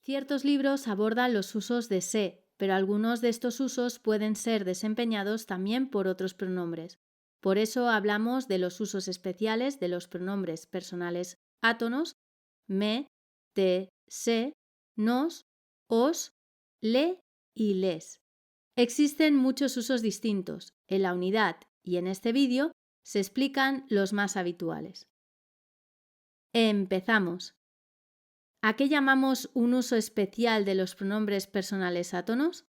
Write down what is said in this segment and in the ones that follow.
Ciertos libros abordan los usos de se, pero algunos de estos usos pueden ser desempeñados también por otros pronombres. Por eso hablamos de los usos especiales de los pronombres personales átonos, me, te, se, nos, os, le y les. Existen muchos usos distintos. En la unidad y en este vídeo se explican los más habituales. Empezamos. ¿A qué llamamos un uso especial de los pronombres personales átonos?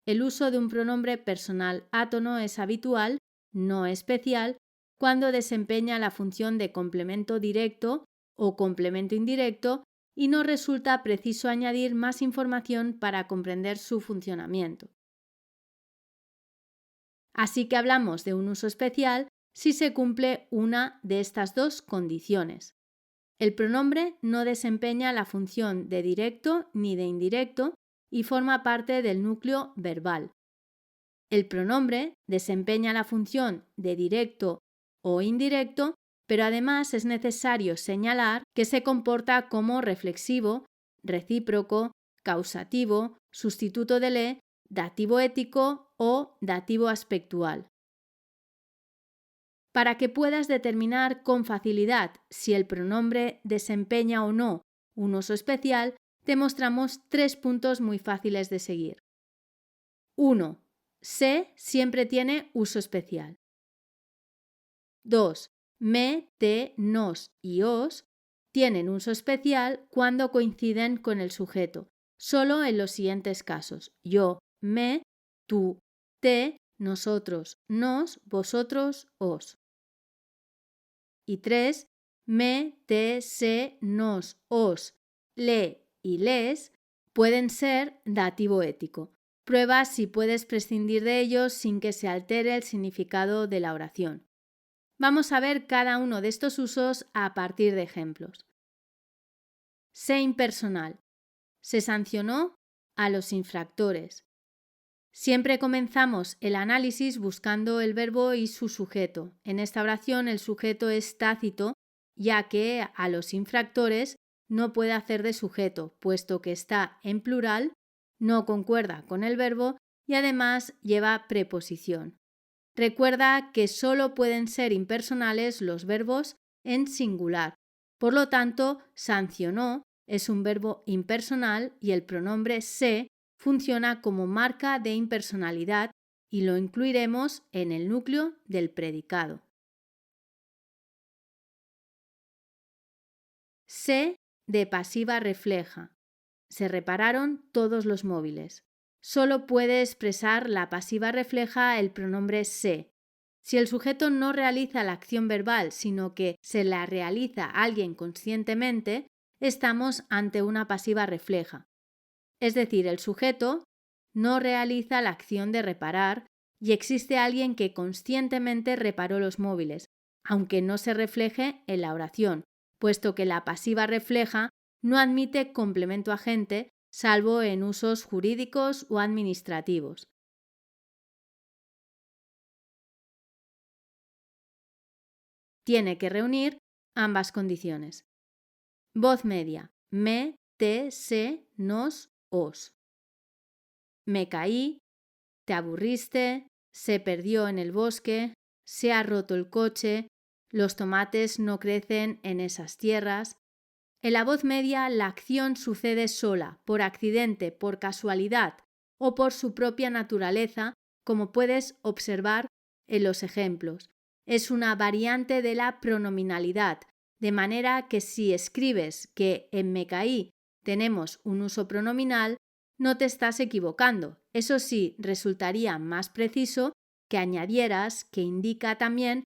El uso de un pronombre personal átono es habitual, no especial, cuando desempeña la función de complemento directo o complemento indirecto y no resulta preciso añadir más información para comprender su funcionamiento. Así que hablamos de un uso especial si se cumple una de estas dos condiciones. El pronombre no desempeña la función de directo ni de indirecto y forma parte del núcleo verbal. El pronombre desempeña la función de directo o indirecto, pero además es necesario señalar que se comporta como reflexivo, recíproco, causativo, sustituto de le, dativo ético o dativo aspectual. Para que puedas determinar con facilidad si el pronombre desempeña o no un uso especial, te mostramos 3 puntos muy fáciles de seguir. 1. Se siempre tiene uso especial. 2. Me, te, nos y os tienen uso especial cuando coinciden con el sujeto, solo en los siguientes casos: yo, me, tú, te, nosotros, nos, vosotros, os. Y 3. Me, te, se, nos, os, le y les pueden ser dativo ético. Prueba si puedes prescindir de ellos sin que se altere el significado de la oración. Vamos a ver cada uno de estos usos a partir de ejemplos. Se impersonal. Se sancionó a los infractores. Siempre comenzamos el análisis buscando el verbo y su sujeto. En esta oración el sujeto es tácito, ya que a los infractores no puede hacer de sujeto, puesto que está en plural, no concuerda con el verbo y además lleva preposición. Recuerda que solo pueden ser impersonales los verbos en singular. Por lo tanto, sancionó es un verbo impersonal y el pronombre se funciona como marca de impersonalidad y lo incluiremos en el núcleo del predicado. Se de pasiva refleja. Se repararon todos los móviles. Solo puede expresar la pasiva refleja el pronombre se. Si el sujeto no realiza la acción verbal, sino que se la realiza alguien conscientemente, estamos ante una pasiva refleja. Es decir, el sujeto no realiza la acción de reparar y existe alguien que conscientemente reparó los móviles, aunque no se refleje en la oración, puesto que la pasiva refleja no admite complemento agente, salvo en usos jurídicos o administrativos. Tiene que reunir ambas condiciones. Voz media: me, te, se, nos, os. Me caí, te aburriste, se perdió en el bosque, se ha roto el coche, los tomates no crecen en esas tierras. En la voz media la acción sucede sola, por accidente, por casualidad o por su propia naturaleza, como puedes observar en los ejemplos. Es una variante de la pronominalidad, de manera que si escribes que en me caí tenemos un uso pronominal, no te estás equivocando. Eso sí, resultaría más preciso que añadieras que indica también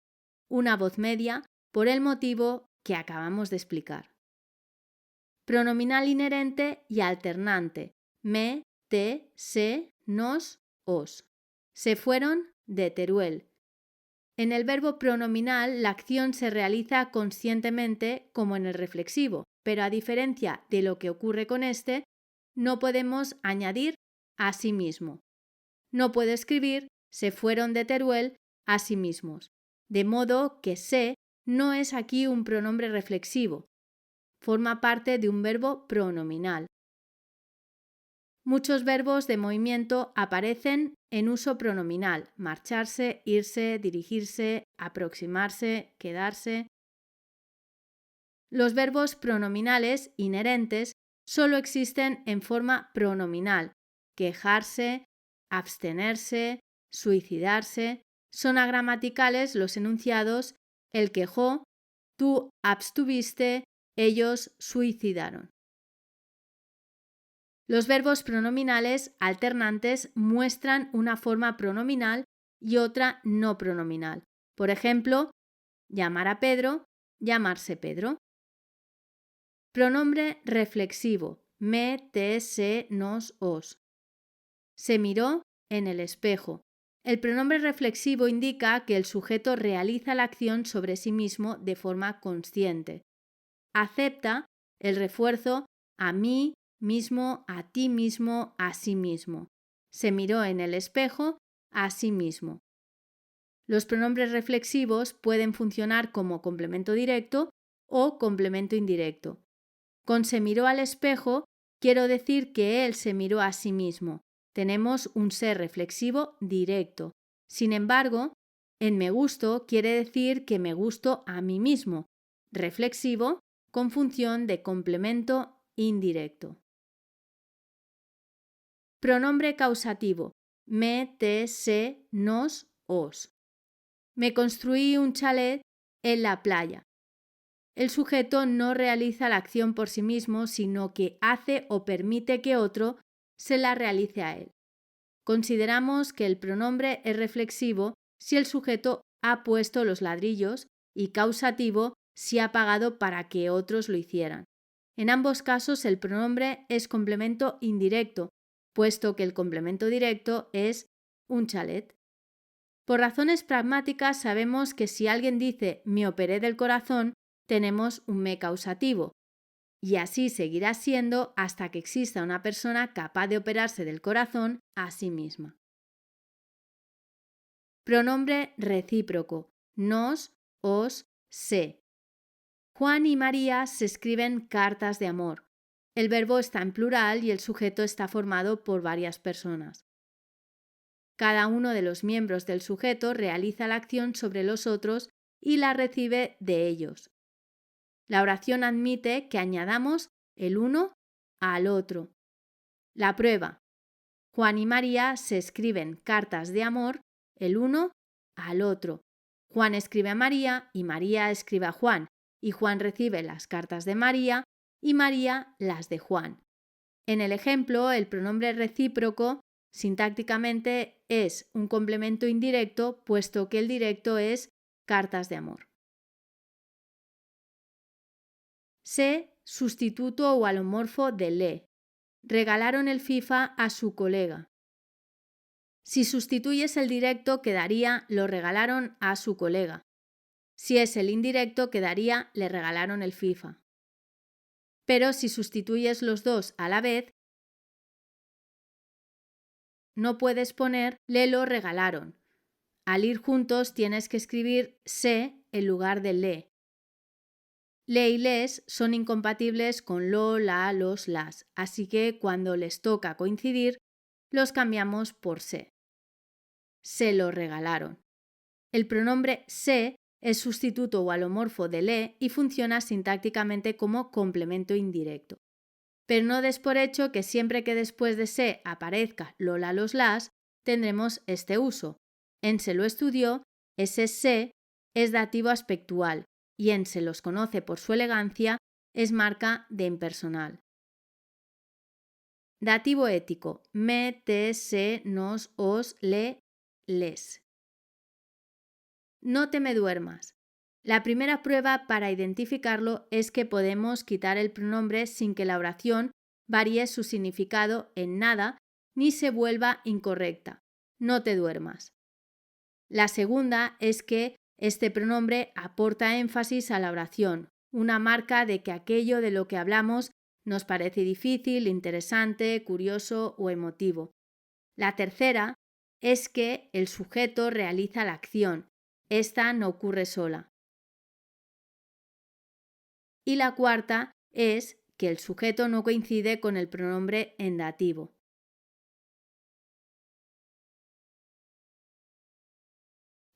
una voz media por el motivo que acabamos de explicar. Pronominal inherente y alternante: me, te, se, nos, os. Se fueron de Teruel. En el verbo pronominal la acción se realiza conscientemente como en el reflexivo, pero a diferencia de lo que ocurre con este, no podemos añadir a sí mismo. No puedo escribir se fueron de Teruel a sí mismos, de modo que se no es aquí un pronombre reflexivo. forma parte de un verbo pronominal. Muchos verbos de movimiento aparecen en uso pronominal: marcharse, irse, dirigirse, aproximarse, quedarse. Los verbos pronominales inherentes solo existen en forma pronominal: quejarse, abstenerse, suicidarse. Son agramaticales los enunciados: él quejó, tú abstuviste, ellos suicidaron. Los verbos pronominales alternantes muestran una forma pronominal y otra no pronominal. Por ejemplo, llamar a Pedro, llamarse Pedro. Pronombre reflexivo: me, te, se, nos, os. Se miró en el espejo. El pronombre reflexivo indica que el sujeto realiza la acción sobre sí mismo de forma consciente. Acepta el refuerzo a mí mismo, a ti mismo, a sí mismo. Se miró en el espejo, a sí mismo. Los pronombres reflexivos pueden funcionar como complemento directo o complemento indirecto. Con se miró al espejo quiero decir que él se miró a sí mismo. Tenemos un ser reflexivo directo. Sin embargo, en me gusto quiere decir que me gusto a mí mismo, reflexivo con función de complemento indirecto. Pronombre causativo: me, te, se, nos, os. Me construí un chalet en la playa. El sujeto no realiza la acción por sí mismo, sino que hace o permite que otro se la realice a él. Consideramos que el pronombre es reflexivo si el sujeto ha puesto los ladrillos y causativo si ha pagado para que otros lo hicieran. En ambos casos el pronombre es complemento indirecto, puesto que el complemento directo es un chalet. Por razones pragmáticas sabemos que si alguien dice me operé del corazón, tenemos un me causativo, y así seguirá siendo hasta que exista una persona capaz de operarse del corazón a sí misma. Pronombre recíproco: nos, os, se. Juan y María se escriben cartas de amor. El verbo está en plural y el sujeto está formado por varias personas. Cada uno de los miembros del sujeto realiza la acción sobre los otros y la recibe de ellos. La oración admite que añadamos el uno al otro. La prueba: Juan y María se escriben cartas de amor el uno al otro. Juan escribe a María y María escribe a Juan, y Juan recibe las cartas de María y María las de Juan. En el ejemplo, el pronombre recíproco sintácticamente es un complemento indirecto, puesto que el directo es cartas de amor. Se, sustituto o alomorfo de le. Regalaron el FIFA a su colega. Si sustituyes el directo quedaría lo regalaron a su colega. Si es el indirecto quedaría le regalaron el FIFA. Pero si sustituyes los dos a la vez, no puedes poner le lo regalaron. Al ir juntos tienes que escribir se en lugar de le. Le y les son incompatibles con lo, la, los, las, así que cuando les toca coincidir, los cambiamos por se. Se lo regalaron. El pronombre se es sustituto o alomorfo de le y funciona sintácticamente como complemento indirecto. Pero no des por hecho que siempre que después de se aparezca lo, la, los, las, tendremos este uso. En se lo estudió, ese se es dativo aspectual y en se los conoce por su elegancia es marca de impersonal. Dativo ético: me, te, se, nos, os, le, les. No te me duermas. La primera prueba para identificarlo es que podemos quitar el pronombre sin que la oración varíe su significado en nada ni se vuelva incorrecta. No te duermas. La segunda es que este pronombre aporta énfasis a la oración, una marca de que aquello de lo que hablamos nos parece difícil, interesante, curioso o emotivo. La tercera es que el sujeto realiza la acción. Esta no ocurre sola. Y la cuarta es que el sujeto no coincide con el pronombre en dativo.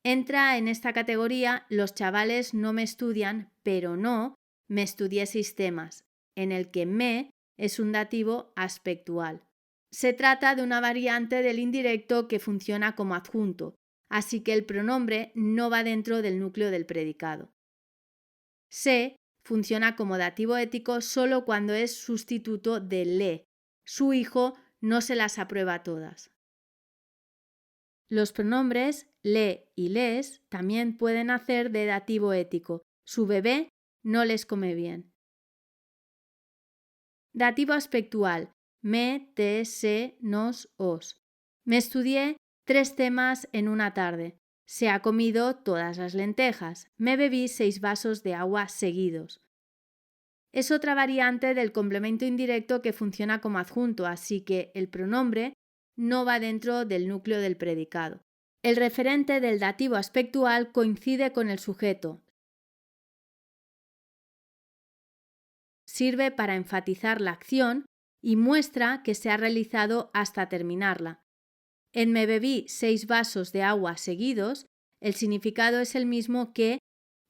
Entra en esta categoría los chavales no me estudian, pero no me estudié sistemas, en el que me es un dativo aspectual. Se trata de una variante del indirecto que funciona como adjunto, así que el pronombre no va dentro del núcleo del predicado. Se funciona como dativo ético solo cuando es sustituto de le. Su hijo no se las aprueba todas. Los pronombres le y les también pueden hacer de dativo ético. Su bebé no les come bien. Dativo aspectual. Me, te, se, nos, os. Me estudié 3 temas en una tarde. Se ha comido todas las lentejas. Me bebí 6 vasos de agua seguidos. Es otra variante del complemento indirecto que funciona como adjunto, así que el pronombre no va dentro del núcleo del predicado. El referente del dativo aspectual coincide con el sujeto. Sirve para enfatizar la acción y muestra que se ha realizado hasta terminarla. En me bebí 6 vasos de agua seguidos, el significado es el mismo que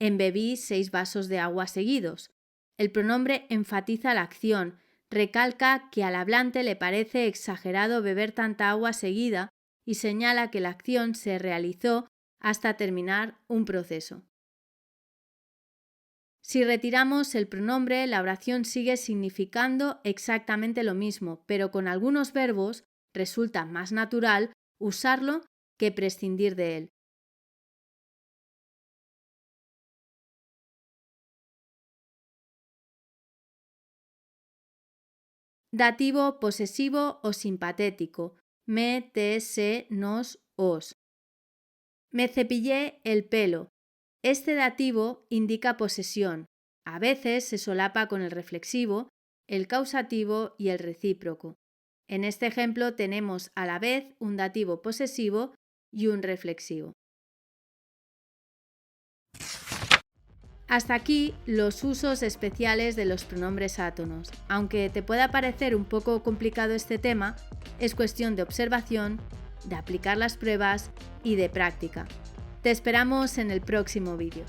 en bebí 6 vasos de agua seguidos. El pronombre enfatiza la acción, recalca que al hablante le parece exagerado beber tanta agua seguida y señala que la acción se realizó hasta terminar un proceso. Si retiramos el pronombre, la oración sigue significando exactamente lo mismo, pero con algunos verbos resulta más natural usarlo que prescindir de él. Dativo posesivo o simpatético. Me, te, se, nos, os. Me cepillé el pelo. Este dativo indica posesión. A veces se solapa con el reflexivo, el causativo y el recíproco. En este ejemplo tenemos a la vez un dativo posesivo y un reflexivo. Hasta aquí los usos especiales de los pronombres átonos. Aunque te pueda parecer un poco complicado este tema, es cuestión de observación, de aplicar las pruebas y de práctica. Te esperamos en el próximo vídeo.